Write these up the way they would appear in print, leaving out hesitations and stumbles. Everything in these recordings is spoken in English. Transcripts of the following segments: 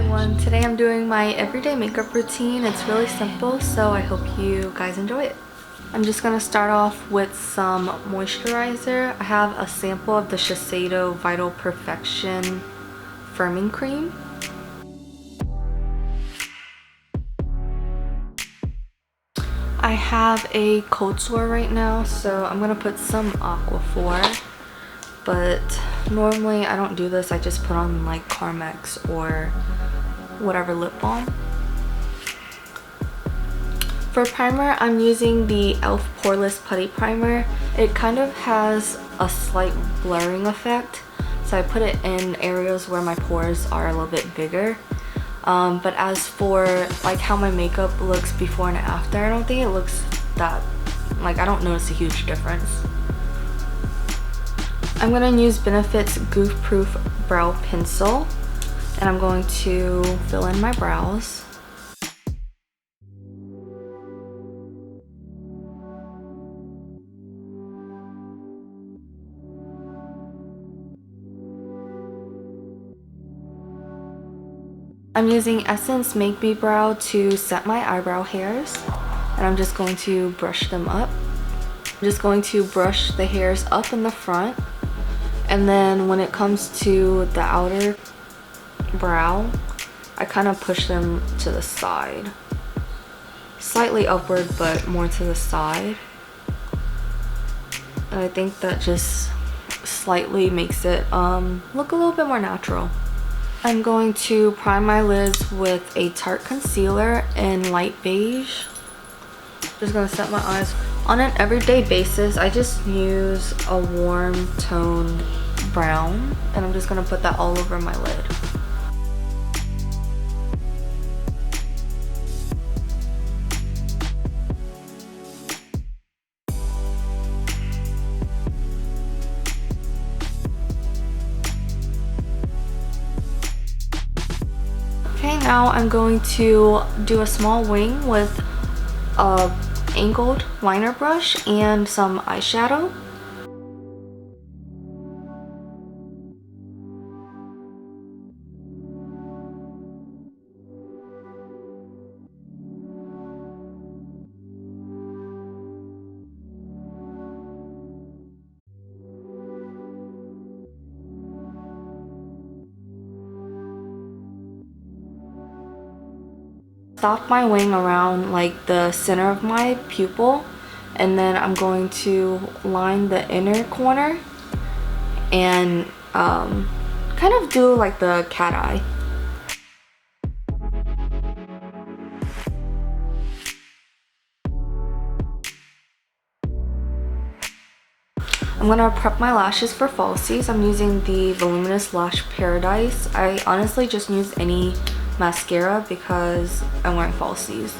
everyone, today I'm doing my everyday makeup routine. It's really simple, so I hope you guys enjoy it. I'm just going to start off with some moisturizer. I have a sample of the Shiseido Vital Perfection Firming Cream. I have a cold sore right now, so I'm going to put some aquaphor. But normally I don't do this, I just put on like Carmex or whatever lip balm. For primer, I'm using the e.l.f. Poreless Putty Primer. It kind of has a slight blurring effect, so I put it in areas where my pores are a little bit bigger. But as for like how my makeup looks before and after, I don't think it looks that, like I don't notice a huge difference. I'm going to use Benefit's Goof Proof Brow Pencil, and I'm going to fill in my brows. I'm using Essence Make Me Brow to set my eyebrow hairs, and I'm just going to brush them up. I'm just going to brush the hairs up in the front. And then when it comes to the outer brow, I kind of push them to the side. Slightly upward, but more to the side. And I think that just slightly makes it look a little bit more natural. I'm going to prime my lids with a Tarte concealer in light beige. Just gonna set my eyes. On an everyday basis, I just use a warm toned brown, and I'm just gonna put that all over my lid. Okay, now I'm going to do a small wing with a angled liner brush and some eyeshadow. Stop my wing around like the center of my pupil, and then I'm going to line the inner corner and kind of do like the cat eye. I'm gonna prep my lashes for falsies. I'm using the Voluminous Lash Paradise. I honestly just use any mascara because I'm wearing falsies.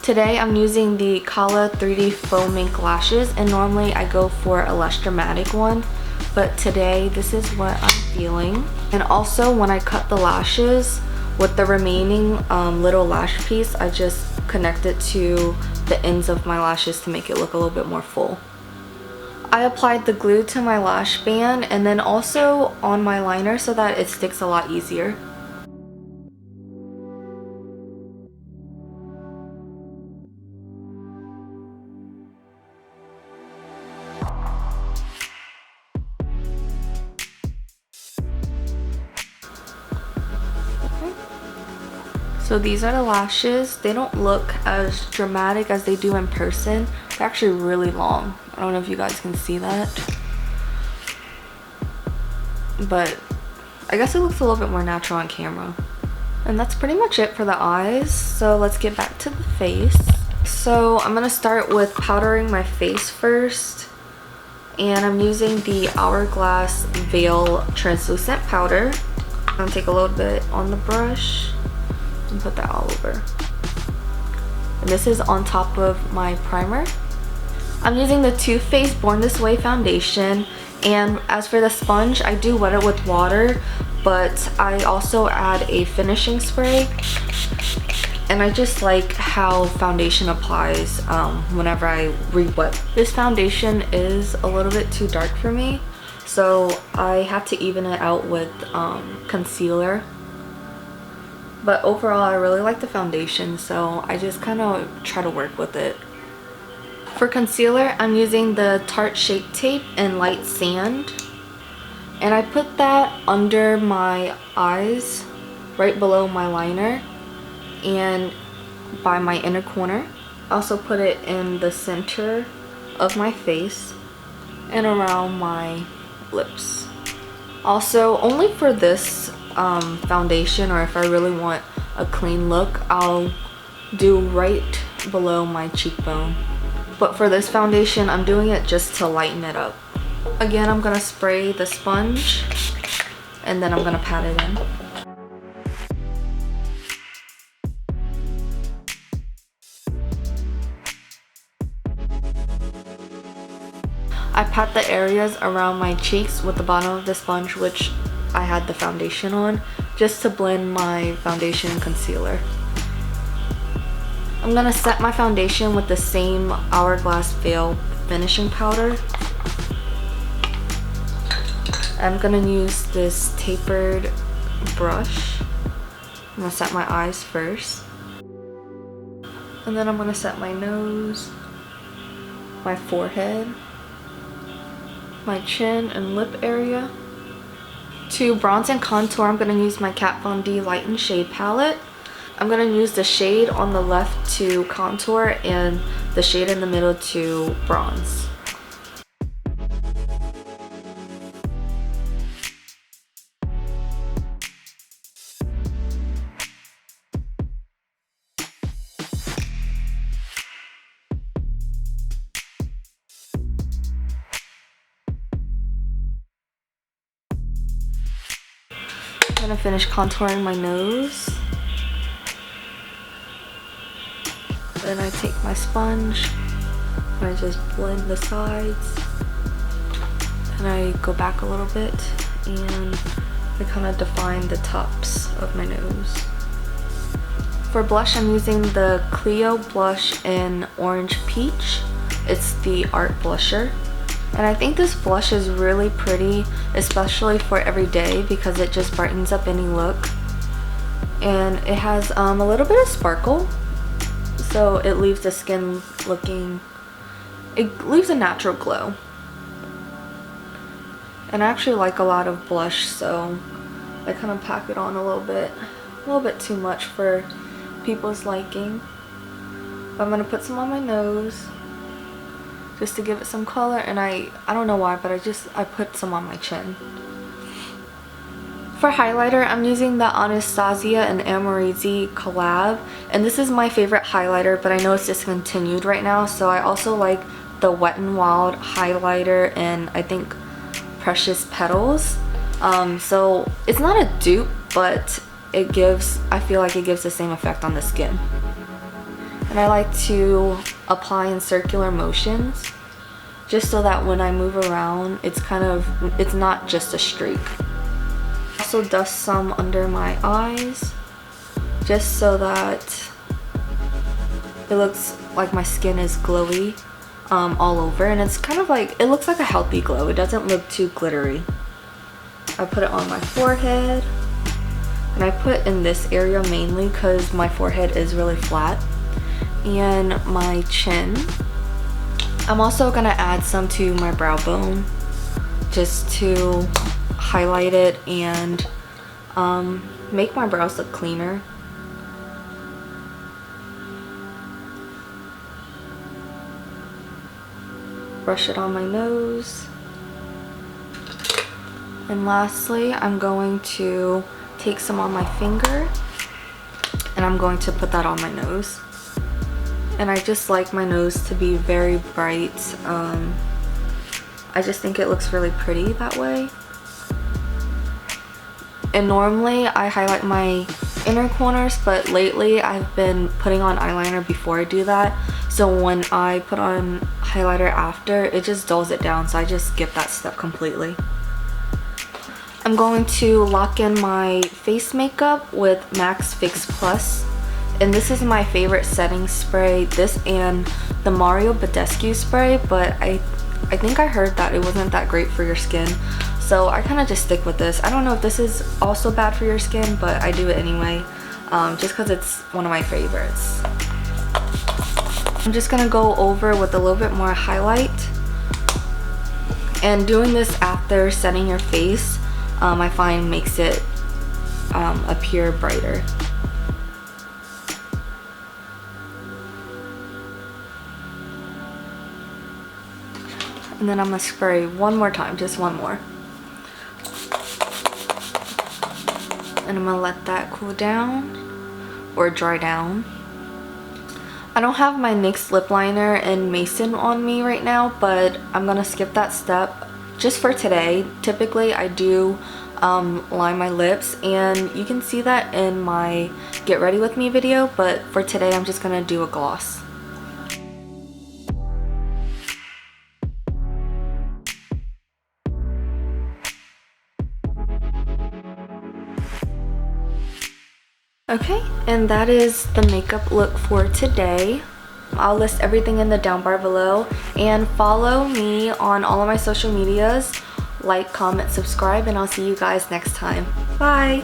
Today I'm using the Cala 3D Faux Mink lashes, and normally I go for a less dramatic one, but today this is what I'm feeling. And also when I cut the lashes, with the remaining little lash piece, I just connect it to the ends of my lashes to make it look a little bit more full. I applied the glue to my lash band and then also on my liner so that it sticks a lot easier. So these are the lashes. They don't look as dramatic as they do in person. They're actually really long. I don't know if you guys can see that, but I guess it looks a little bit more natural on camera. And that's pretty much it for the eyes. So let's get back to the face. So I'm gonna start with powdering my face first, and I'm using the Hourglass Veil Translucent Powder. I'm gonna take a little bit on the brush and put that all over. And this is on top of my primer. I'm using the Too Faced Born This Way foundation, and as for the sponge, I do wet it with water, but I also add a finishing spray. And I just like how foundation applies whenever I re-wet. This foundation is a little bit too dark for me, so I have to even it out with concealer. But overall, I really like the foundation, so I just kind of try to work with it. For concealer, I'm using the Tarte Shape Tape in Light Sand. And I put that under my eyes, right below my liner, and by my inner corner. I also put it in the center of my face and around my lips. Also, only for this foundation, or if I really want a clean look, I'll do right below my cheekbone. But for this foundation, I'm doing it just to lighten it up. Again, I'm gonna spray the sponge and then I'm gonna pat it in. I pat the areas around my cheeks with the bottom of the sponge, which I had the foundation on, just to blend my foundation and concealer. I'm gonna set my foundation with the same Hourglass Veil finishing powder. I'm gonna use this tapered brush. I'm gonna set my eyes first. And then I'm gonna set my nose, my forehead, my chin and lip area. To bronze and contour, I'm going to use my Katvond Light and Shade palette. I'm going to use the shade on the left to contour and the shade in the middle to bronze. I'm gonna finish contouring my nose. Then I take my sponge and I just blend the sides. And I go back a little bit and I kind of define the tops of my nose. For blush, I'm using the Clio blush in Orange Peach. It's the Art Blusher. And I think this blush is really pretty, especially for every day, because it just brightens up any look. And it has a little bit of sparkle, so it leaves the skin looking, it leaves a natural glow. And I actually like a lot of blush, so I kind of pack it on a little bit too much for people's liking. But I'm gonna put some on my nose, just to give it some color, and I don't know why, but I put some on my chin. For highlighter, I'm using the Anastasia and amrezy collab, and this is my favorite highlighter, but I know it's discontinued right now, so I also like the Wet n Wild highlighter and I think Precious Petals. So it's not a dupe, but it gives, I feel like it gives the same effect on the skin. And I like to apply in circular motions, just so that when I move around, it's not just a streak. Also dust some under my eyes, just so that it looks like my skin is glowy all over, and it's kind of like, it looks like a healthy glow. It doesn't look too glittery. I put it on my forehead, and I put in this area mainly because my forehead is really flat, and my chin. I'm also gonna add some to my brow bone just to highlight it and make my brows look cleaner. Brush it on my nose. And lastly, I'm going to take some on my finger and I'm going to put that on my nose. And I just like my nose to be very bright. I just think it looks really pretty that way. And normally I highlight my inner corners, but lately I've been putting on eyeliner before I do that. So when I put on highlighter after, it just dulls it down, so I just skip that step completely. I'm going to lock in my face makeup with MAC's Fix Plus. And this is my favorite setting spray, this and the Mario Badescu spray, but I I think I heard that it wasn't that great for your skin, so I kind of just stick with this. I don't know if this is also bad for your skin, but I do it anyway, just because it's one of my favorites. I'm just gonna go over with a little bit more highlight, and doing this after setting your face, I find makes it appear brighter. And then I'm gonna spray one more time, just one more. And I'm gonna let that cool down or dry down. I don't have my NYX lip liner and Mason on me right now, but I'm gonna skip that step just for today. Typically I do line my lips, and you can see that in my get ready with me video, but for today I'm just gonna do a gloss. Okay, and that is the makeup look for today. I'll list everything in the down bar below, and follow me on all of my social medias. Like, comment, subscribe, and I'll see you guys next time. Bye!